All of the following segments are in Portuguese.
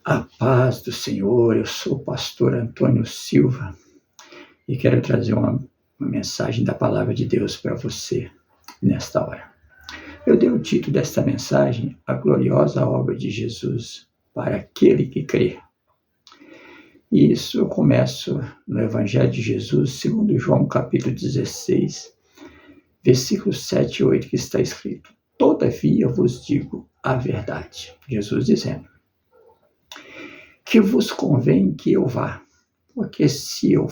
A paz do Senhor, eu sou o pastor Antônio Silva e quero trazer uma mensagem da palavra de Deus para você nesta hora. Eu dei o título desta mensagem, A Gloriosa Obra de Jesus para aquele que crê. E isso eu começo no Evangelho de Jesus, segundo João capítulo 16, versículos 7 e 8, que está escrito: Todavia vos digo a verdade. Jesus dizendo: que vos convém que eu vá, porque se eu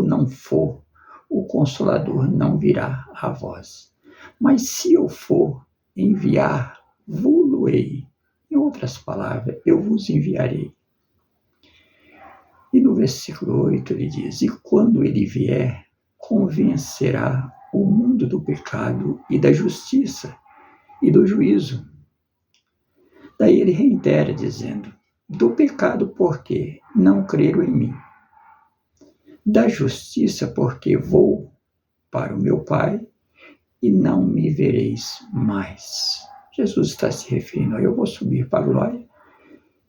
não for, o Consolador não virá a vós. Mas se eu for, enviar-vos-ei. Em outras palavras, eu vos enviarei. E no versículo 8 ele diz: E quando ele vier, convencerá o mundo do pecado e da justiça e do juízo. Daí ele reitera dizendo: do pecado, porque não creram em mim. Da justiça, porque vou para o meu Pai e não me vereis mais. Jesus está se referindo a: eu vou subir para a glória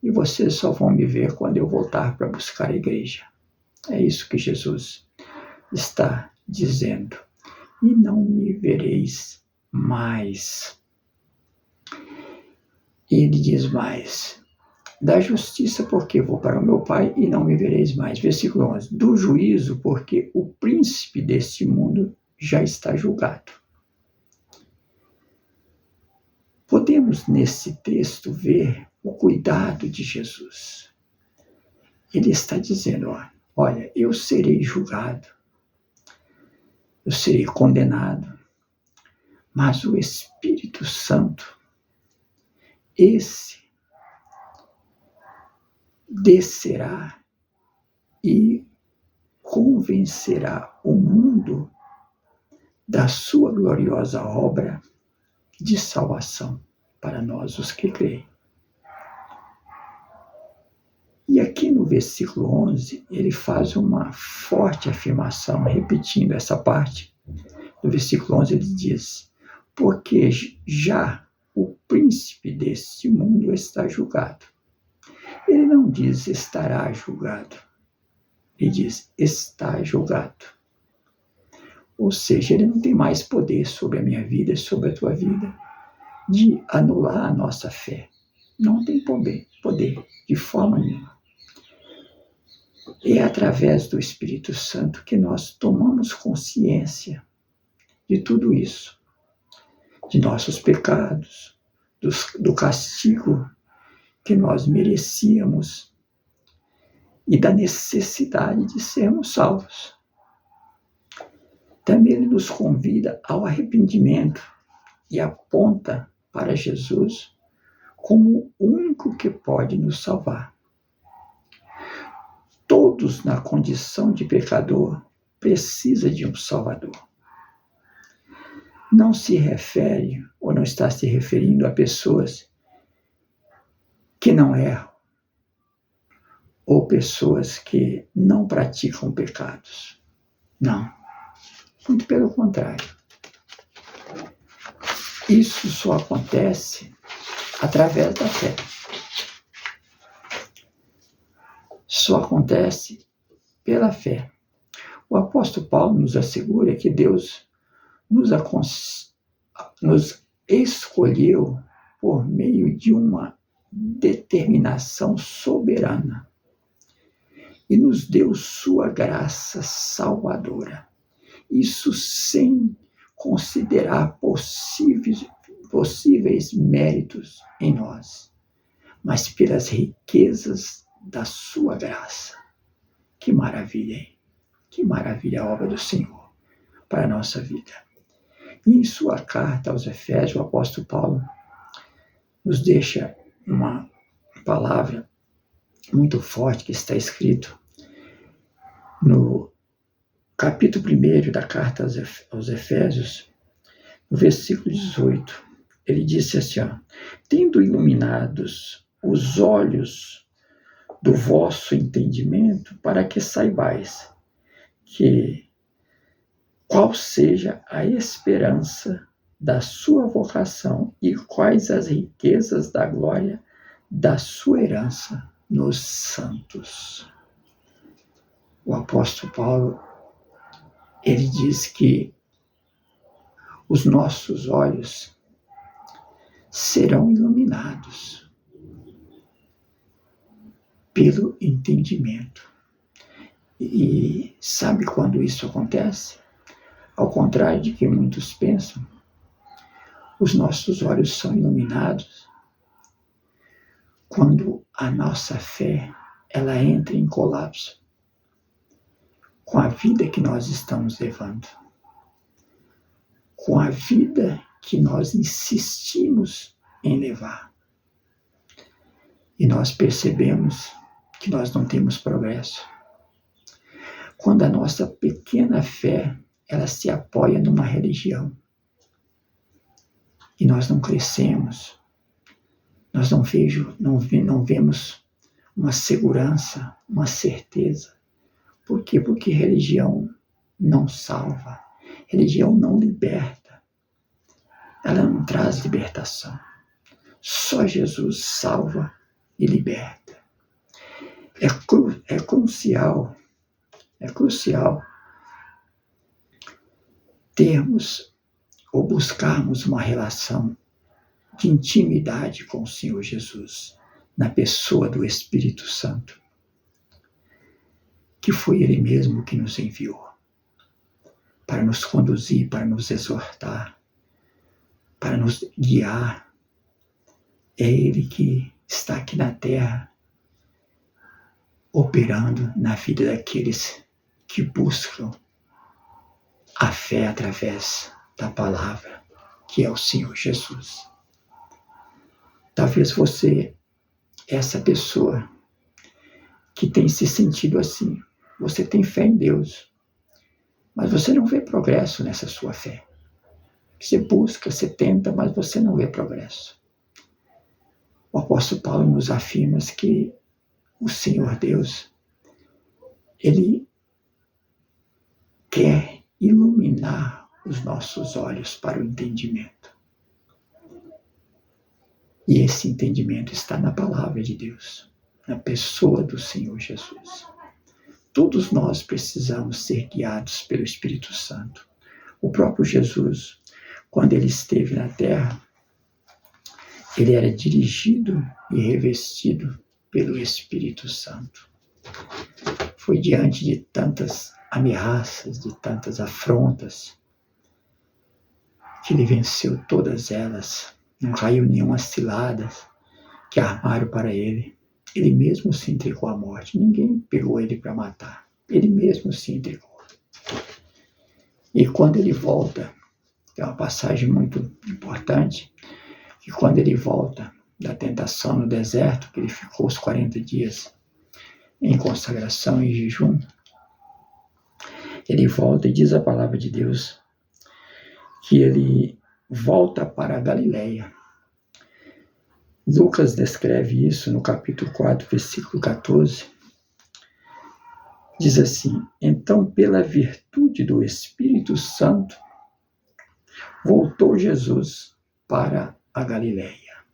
e vocês só vão me ver quando eu voltar para buscar a igreja. É isso que Jesus está dizendo. E não me vereis mais. E ele diz mais: da justiça, porque vou para o meu Pai e não me vereis mais. Versículo 11. Do juízo, porque o príncipe deste mundo já está julgado. Podemos nesse texto ver o cuidado de Jesus. Ele está dizendo: olha, eu serei julgado, eu serei condenado, mas o Espírito Santo, esse descerá e convencerá o mundo da sua gloriosa obra de salvação para nós, os que creem. E aqui no versículo 11, ele faz uma forte afirmação, repetindo essa parte. No versículo 11 ele diz: porque já o príncipe deste mundo está julgado. Ele não diz estará julgado, ele diz está julgado. Ou seja, ele não tem mais poder sobre a minha vida, sobre a tua vida, de anular a nossa fé. Não tem poder de forma nenhuma. É através do Espírito Santo que nós tomamos consciência de tudo isso, de nossos pecados, do castigo que nós merecíamos e da necessidade de sermos salvos. Também ele nos convida ao arrependimento e aponta para Jesus como o único que pode nos salvar. Todos na condição de pecador precisam de um Salvador. Não se refere, ou não está se referindo a pessoas que não erram, ou pessoas que não praticam pecados. Não. Muito pelo contrário. Isso só acontece através da fé. Só acontece pela fé. O apóstolo Paulo nos assegura que Deus nos escolheu por meio de uma determinação soberana e nos deu sua graça salvadora. Isso sem considerar possíveis méritos em nós, mas pelas riquezas da sua graça. Que maravilha, hein? Que maravilha a obra do Senhor para a nossa vida. E em sua carta aos Efésios, o apóstolo Paulo nos deixa uma palavra muito forte que está escrito no capítulo 1 da carta aos Efésios, no versículo 18. Ele disse assim: tendo iluminados os olhos do vosso entendimento, para que saibais qual seja a esperança da sua vocação e quais as riquezas da glória da sua herança nos santos. O apóstolo Paulo, ele diz que os nossos olhos serão iluminados pelo entendimento. E sabe quando isso acontece? Ao contrário de que muitos pensam, os nossos olhos são iluminados quando a nossa fé ela entra em colapso com a vida que nós estamos levando, com a vida que nós insistimos em levar. E nós percebemos que nós não temos progresso. Quando a nossa pequena fé ela se apoia numa religião e nós não crescemos, nós não vemos uma segurança, uma certeza. Por quê? Porque religião não salva, religião não liberta, ela não traz libertação. Só Jesus salva e liberta. É crucial termos ou buscarmos uma relação de intimidade com o Senhor Jesus, na pessoa do Espírito Santo, que foi Ele mesmo que nos enviou, para nos conduzir, para nos exortar, para nos guiar. É Ele que está aqui na terra, operando na vida daqueles que buscam a fé através da palavra, que é o Senhor Jesus. Talvez você é essa pessoa que tem se sentido assim. Você tem fé em Deus, mas você não vê progresso nessa sua fé. Você busca, você tenta, mas você não vê progresso. O apóstolo Paulo nos afirma que o Senhor Deus, Ele quer iluminar os nossos olhos para o entendimento. E esse entendimento está na palavra de Deus, na pessoa do Senhor Jesus. Todos nós precisamos ser guiados pelo Espírito Santo. O próprio Jesus, quando ele esteve na terra, ele era dirigido e revestido pelo Espírito Santo. Foi diante de tantas ameaças, de tantas afrontas, que ele venceu todas elas. Não caiu nenhuma cilada que armaram para ele. Ele mesmo se entregou à morte. Ninguém pegou ele para matar. Ele mesmo se entregou. E quando ele volta, é uma passagem muito importante, que quando ele volta da tentação no deserto, que ele ficou os 40 dias em consagração e jejum, ele volta e diz a palavra de Deus que ele volta para a Galileia. Lucas descreve isso no capítulo 4, versículo 14. Diz assim: então, pela virtude do Espírito Santo, voltou Jesus para a Galileia.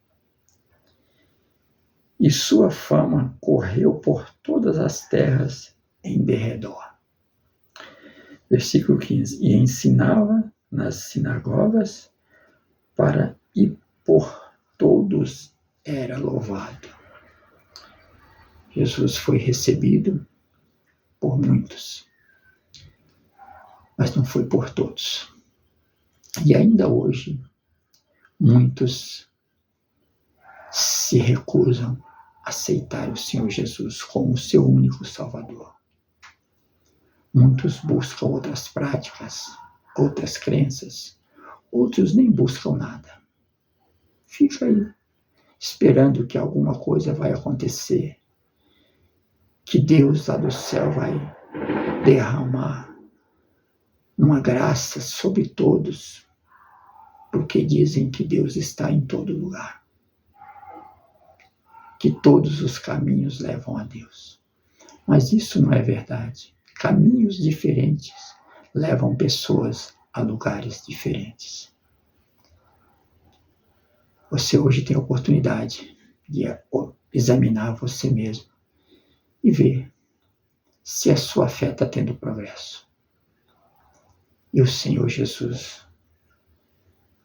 E sua fama correu por todas as terras em derredor. Versículo 15. E ensinava nas sinagogas e por todos era louvado. Jesus foi recebido por muitos, mas não foi por todos. E ainda hoje, muitos se recusam a aceitar o Senhor Jesus como seu único Salvador. Muitos buscam outras práticas, outras crenças, outros nem buscam nada. Fica aí, esperando que alguma coisa vai acontecer, que Deus lá do céu vai derramar uma graça sobre todos, porque dizem que Deus está em todo lugar, que todos os caminhos levam a Deus. Mas isso não é verdade. Caminhos diferentes levam pessoas a lugares diferentes. Você hoje tem a oportunidade de examinar você mesmo e ver se a sua fé está tendo progresso. E o Senhor Jesus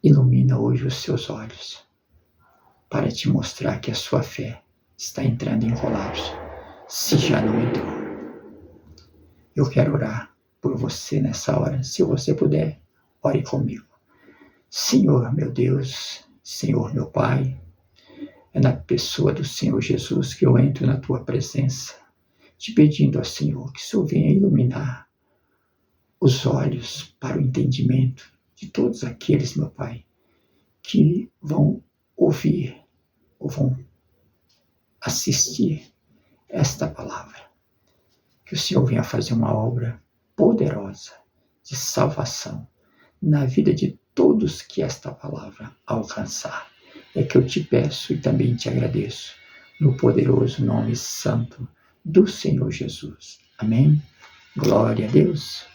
ilumina hoje os seus olhos para te mostrar que a sua fé está entrando em colapso, se já não entrou. Eu quero orar por você nessa hora. Se você puder, ore comigo. Senhor meu Deus, Senhor meu Pai, é na pessoa do Senhor Jesus que eu entro na tua presença, te pedindo ao Senhor que o Senhor venha iluminar os olhos para o entendimento de todos aqueles, meu Pai, que vão ouvir ou vão assistir esta palavra. Que o Senhor venha fazer uma obra poderosa de salvação na vida de todos que esta palavra alcançar. É que eu te peço e também te agradeço, no poderoso nome santo do Senhor Jesus. Amém? Glória a Deus.